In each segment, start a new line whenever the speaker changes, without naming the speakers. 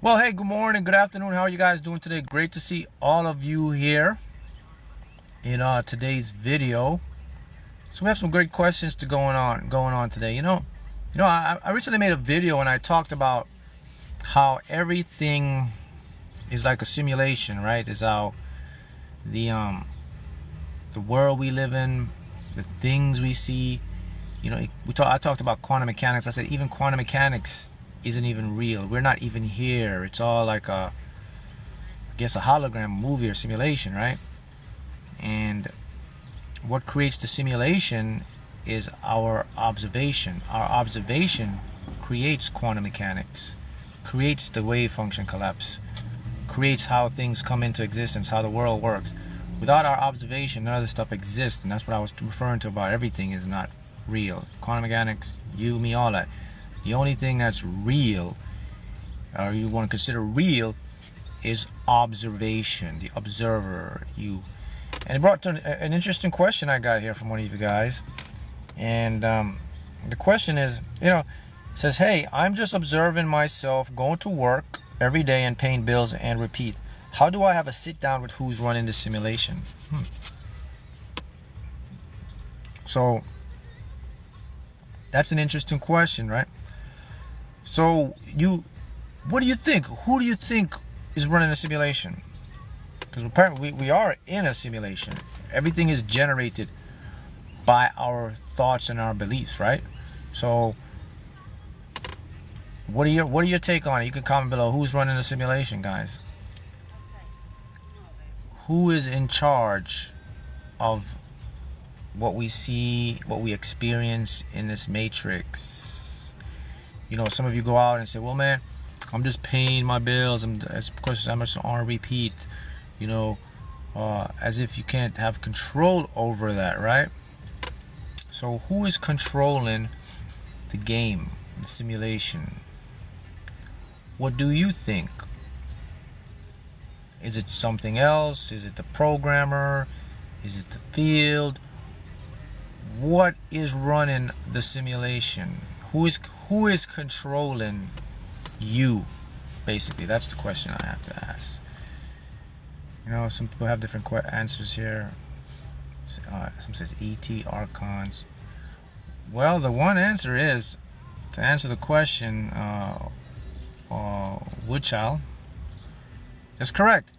Well, hey, good morning, good afternoon. How are you guys doing today? Great to see all of you here in today's video. So we have some great questions to going on today. I recently made a video and I talked about how everything is like a simulation, right? Is how the world we live in, the things we see. I talked about quantum mechanics. I said even quantum mechanics isn't even real. We're not even here. It's all like I guess a hologram movie or simulation, right? And what creates the simulation is our observation. Our observation creates quantum mechanics, creates the wave function collapse, creates how things come into existence, how the world works. Without our observation, none of this stuff exists, and that's what I was referring to about everything is not real. Quantum mechanics, you, me, all that. The only thing that's real, or you want to consider real, is observation, the observer, you. And it brought to an interesting question I got here from one of you guys. And the question is, says, hey, I'm just observing myself going to work every day and paying bills and repeat. How do I have a sit down with who's running the simulation? So that's an interesting question, right? So what do you think? Who do you think is running a simulation? Because apparently we are in a simulation. Everything is generated by our thoughts and our beliefs, right? So what are your take on it? You can comment below. Who's running the simulation, guys? Who is in charge of what we see, what we experience in this matrix? Some of you go out and say, well, man, I'm just paying my bills. I'm just on repeat, as if you can't have control over that, right? So who is controlling the game, the simulation? What do you think? Is it something else? Is it the programmer? Is it the field? What is running the simulation? Who is controlling you? Basically, that's the question I have to ask. Some people have different answers here. Some says ET archons. Well, the one answer is, to answer the question, Woodchild. That's correct.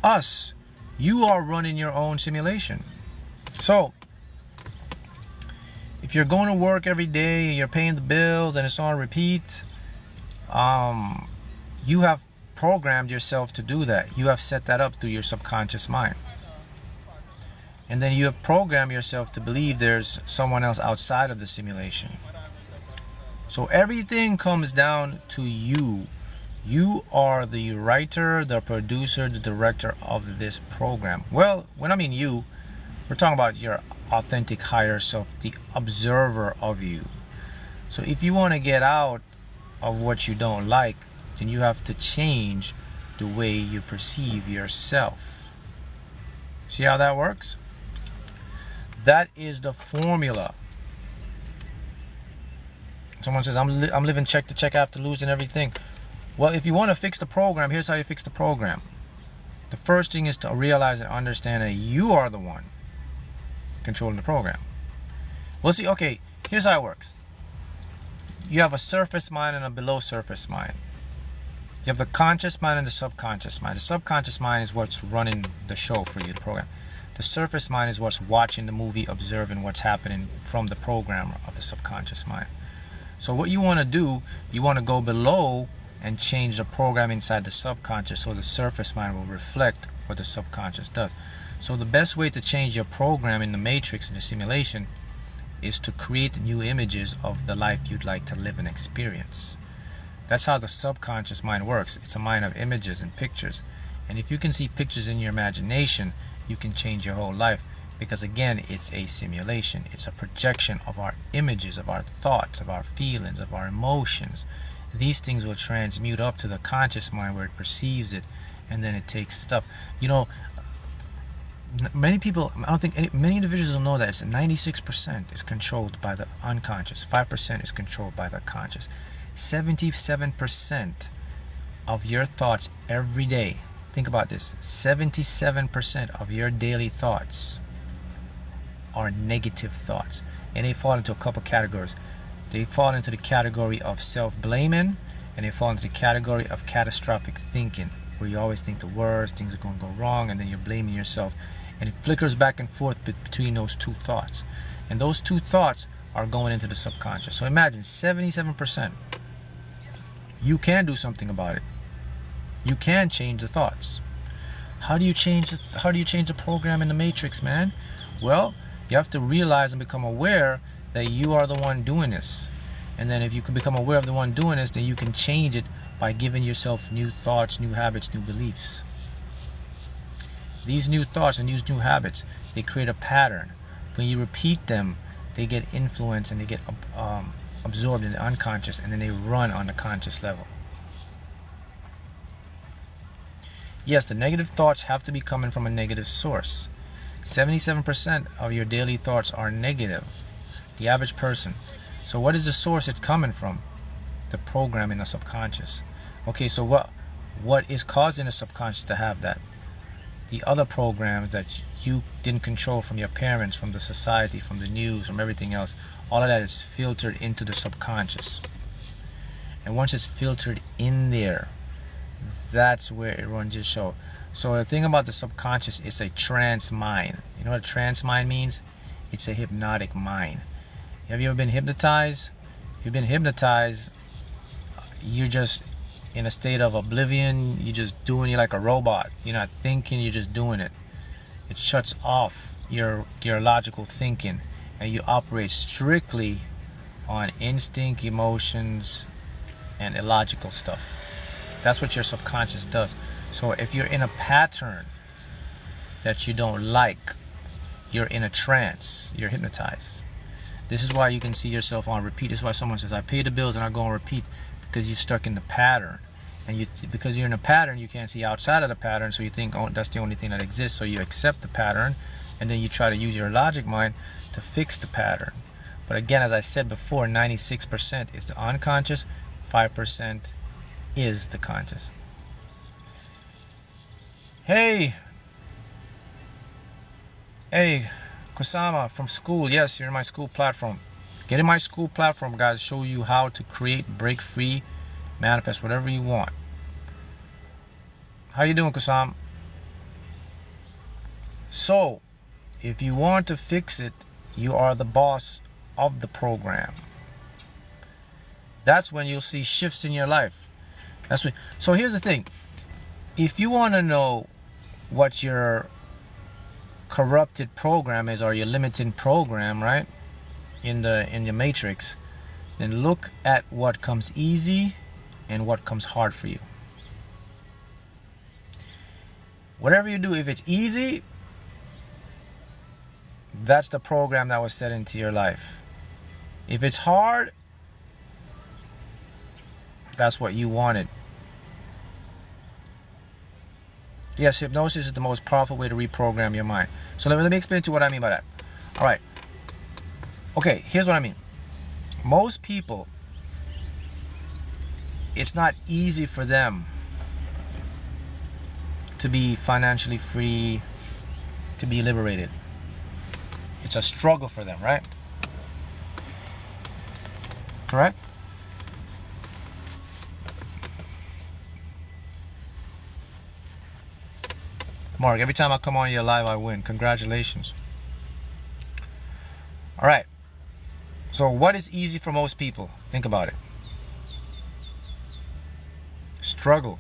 Us. You are running your own simulation. So if you're going to work every day and you're paying the bills and it's on repeat, you have programmed yourself to do that. You have set that up through your subconscious mind. And then you have programmed yourself to believe there's someone else outside of the simulation. So everything comes down to you. You are the writer, the producer, the director of this program. Well, when I mean you, we're talking about your authentic higher self, the observer of you. So if you want to get out of what you don't like, then you have to change the way you perceive yourself. See how that works? That is the formula. Someone says, I'm living check to check after losing everything. Well, if you want to fix the program, here's how you fix the program. The first thing is to realize and understand that you are the one controlling the program. Well, see, okay, here's how it works. You have a surface mind and a below surface mind. You have the conscious mind and the subconscious mind. The subconscious mind is what's running the show for you, the program. The surface mind is what's watching the movie, observing what's happening from the programmer of the subconscious mind. So what you want to do, you want to go below and change the program inside the subconscious so the surface mind will reflect what the subconscious does. So the best way to change your program in the matrix, in the simulation, is to create new images of the life you'd like to live and experience. That's how the subconscious mind works. It's a mind of images and pictures. And if you can see pictures in your imagination, you can change your whole life. Because again, it's a simulation. It's a projection of our images, of our thoughts, of our feelings, of our emotions. These things will transmute up to the conscious mind where it perceives it, and then it takes stuff. Many people, I don't think many individuals will know that it's 96% is controlled by the unconscious, 5% is controlled by the conscious, 77% of your thoughts every day, think about this, 77% of your daily thoughts are negative thoughts. And they fall into a couple categories. They fall into the category of self-blaming, and they fall into the category of catastrophic thinking, where you always think the worst, things are going to go wrong, and then you're blaming yourself. And it flickers back and forth between those two thoughts. And those two thoughts are going into the subconscious. So imagine 77%. You can do something about it. You can change the thoughts. How do you change the program in the matrix, man? Well, you have to realize and become aware that you are the one doing this. And then if you can become aware of the one doing this, then you can change it by giving yourself new thoughts, new habits, new beliefs. These new thoughts and these new habits, they create a pattern. When you repeat them, they get influenced and they get absorbed in the unconscious, and then they run on the conscious level. Yes, the negative thoughts have to be coming from a negative source. 77% of your daily thoughts are negative. The average person. So what is the source it's coming from? The program in the subconscious. Okay, so what is causing the subconscious to have that? The other programs that you didn't control from your parents, from the society, from the news, from everything else, all of that is filtered into the subconscious. And once it's filtered in there, that's where it runs your show. So the thing about the subconscious, it's a trance mind. You know what a trance mind means? It's a hypnotic mind. Have you ever been hypnotized? If you've been hypnotized, you're just in a state of oblivion. You're just doing it like a robot. You're not thinking, you're just doing it. It shuts off your logical thinking, and you operate strictly on instinct, emotions, and illogical stuff. That's what your subconscious does. So if you're in a pattern that you don't like, you're in a trance, you're hypnotized. This is why you can see yourself on repeat. This is why someone says, I pay the bills and I go on repeat, because you're stuck in the pattern. And because you're in a pattern, you can't see outside of the pattern, so you think, oh, that's the only thing that exists, so you accept the pattern, and then you try to use your logic mind to fix the pattern. But again, as I said before, 96% is the unconscious, 5% is the conscious. Hey, Kusama from school. Yes, you're in my school platform. Get in my school platform, guys. Show you how to create, break free, manifest whatever you want. How you doing, Kusam? So, if you want to fix it, you are the boss of the program. That's when you'll see shifts in your life. So here's the thing. If you want to know what your corrupted program is, or your limiting program, right, in the matrix, then look at what comes easy and what comes hard for you. Whatever you do, if it's easy, that's the program that was set into your life. If it's hard, that's what you wanted. Yes, hypnosis is the most powerful way to reprogram your mind. So let me explain to you what I mean by that. All right. Okay, here's what I mean. Most people, it's not easy for them to be financially free, to be liberated. It's a struggle for them, right? Correct? Mark, every time I come on your live, I win. Congratulations. All right. So what is easy for most people? Think about it. Struggle.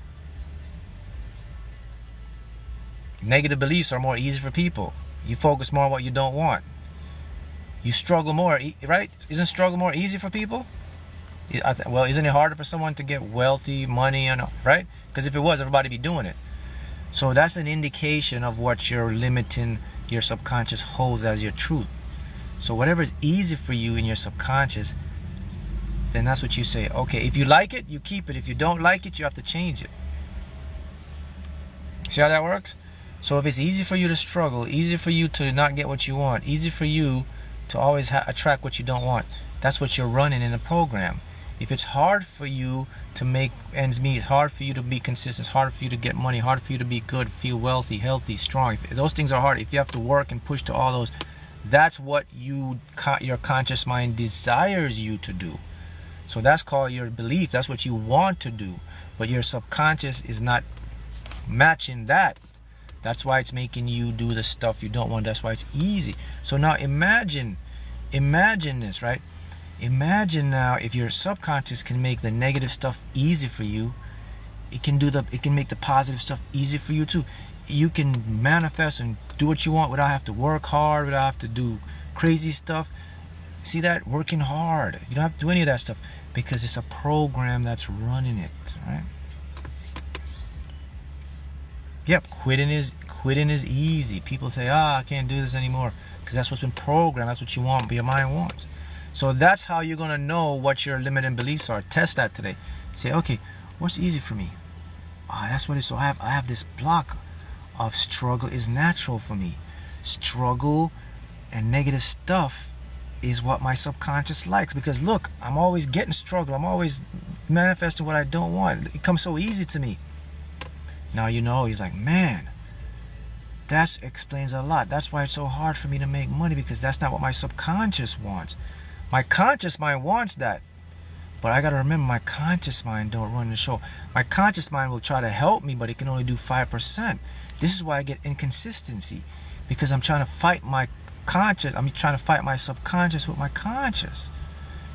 Negative beliefs are more easy for people. You focus more on what you don't want. You struggle more, right? Isn't struggle more easy for people? Well, isn't it harder for someone to get wealthy, money, right? Because if it was, everybody would be doing it. So that's an indication of what you're limiting your subconscious holds as your truth. So whatever is easy for you in your subconscious, then that's what you say. Okay, if you like it, you keep it. If you don't like it, you have to change it. See how that works? So if it's easy for you to struggle, easy for you to not get what you want, easy for you to always attract what you don't want, that's what you're running in the program. If it's hard for you to make ends meet, it's hard for you to be consistent, it's hard for you to get money, hard for you to be good, feel wealthy, healthy, strong, if those things are hard, if you have to work and push to all those, that's what your conscious mind desires you to do. So that's called your belief. That's what you want to do. But your subconscious is not matching that. That's why it's making you do the stuff you don't want. That's why it's easy. So now imagine this, right? Imagine now if your subconscious can make the negative stuff easy for you, it can make the positive stuff easy for you too. You can manifest and do what you want without having to work hard, without having to do crazy stuff. See that? Working hard. You don't have to do any of that stuff because it's a program that's running it, right? Yep, quitting is easy. People say, I can't do this anymore because that's what's been programmed. That's what you want, but your mind wants. So that's how you're going to know what your limiting beliefs are. Test that today. Say, okay, what's easy for me? That's what it is. So I have this block of struggle is natural for me. Struggle and negative stuff is what my subconscious likes, because look, I'm always getting struggle. I'm always manifesting what I don't want. It comes so easy to me. Now you know, he's like, man, that explains a lot. That's why it's so hard for me to make money, because that's not what my subconscious wants. My conscious mind wants that. But I got to remember, my conscious mind don't run the show. My conscious mind will try to help me, but it can only do 5%. This is why I get inconsistency, because I'm trying to fight my conscious. I'm trying to fight my subconscious with my conscious.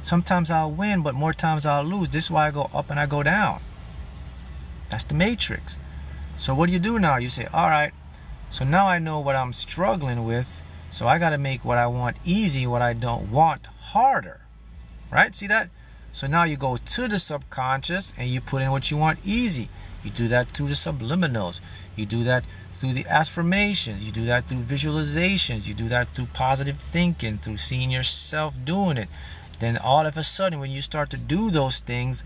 Sometimes I'll win, but more times I'll lose. This is why I go up and I go down. That's the matrix. So what do you do now? You say, all right, so now I know what I'm struggling with, so I got to make what I want easy, what I don't want harder. Right? See that? So now you go to the subconscious and you put in what you want easy. You do that through the subliminals. You do that through the affirmations. You do that through visualizations. You do that through positive thinking, through seeing yourself doing it. Then all of a sudden, when you start to do those things,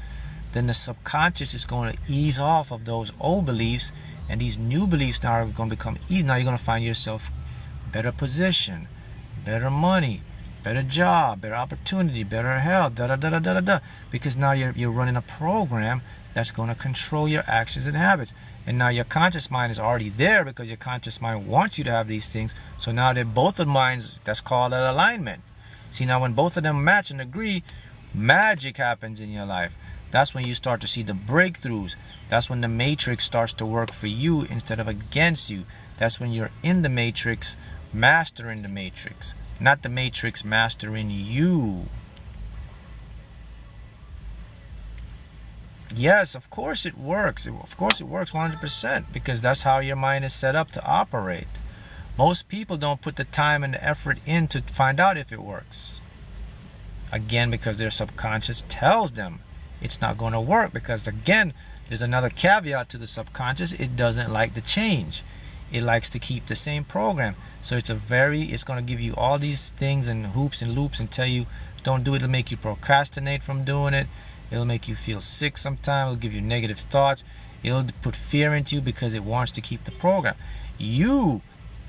then the subconscious is going to ease off of those old beliefs, and these new beliefs now are going to become easy. Now you're going to find yourself better position, better money, better job, better opportunity, better health, because now you're running a program that's going to control your actions and habits. And now your conscious mind is already there, because your conscious mind wants you to have these things. So now they're both of minds, that's called an alignment. See, now when both of them match and agree, magic happens in your life. That's when you start to see the breakthroughs. That's when the matrix starts to work for you instead of against you. That's when you're in the matrix, mastering the matrix, not the matrix mastering you. Yes, of course it works. Of course it works 100%, because that's how your mind is set up to operate. Most people don't put the time and the effort in to find out if it works. Again, because their subconscious tells them it's not going to work, because again, there's another caveat to the subconscious. It doesn't like the change. It likes to keep the same program. So it's going to give you all these things and hoops and loops and tell you don't do it. It'll make you procrastinate from doing it. It'll make you feel sick sometimes. It'll give you negative thoughts. It'll put fear into you because it wants to keep the program. You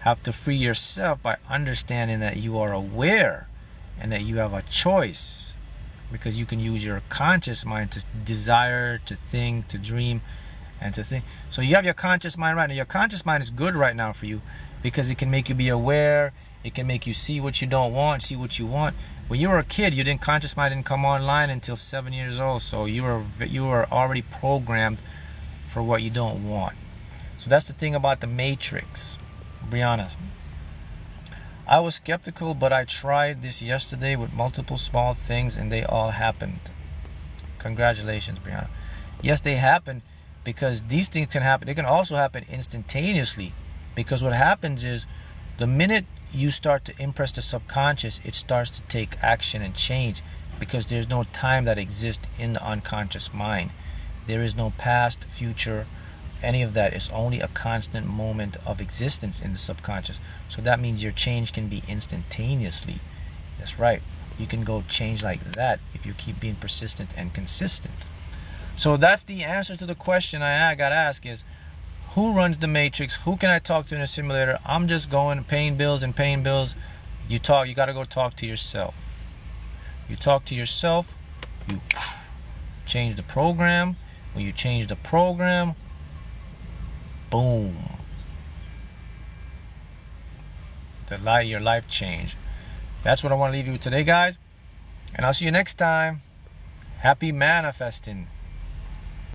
have to free yourself by understanding that you are aware and that you have a choice, because you can use your conscious mind to desire, to think, to dream, and to think. So you have your conscious mind right now. Your conscious mind is good right now for you, because it can make you be aware. It can make you see what you don't want, see what you want. When you were a kid, conscious mind didn't come online until 7 years old. So you were already programmed for what you don't want. So that's the thing about the matrix. Brianna, I was skeptical, but I tried this yesterday with multiple small things and they all happened. Congratulations, Brianna. Yes, they happened, because these things can happen. They can also happen instantaneously, because what happens is the minute you start to impress the subconscious, it starts to take action and change, because there's no time that exists in the unconscious mind. There is no past, future, any of that. It's only a constant moment of existence in the subconscious. So that means your change can be instantaneously. That's right. You can go change like that if you keep being persistent and consistent. So that's the answer to the question I got asked is, who runs the matrix? Who can I talk to in a simulator? I'm just going paying bills and paying bills. You got to go talk to yourself. You talk to yourself, you change the program. When you change the program, boom, your life changed. That's what I want to leave you with today, guys, and I'll see you next time. Happy manifesting.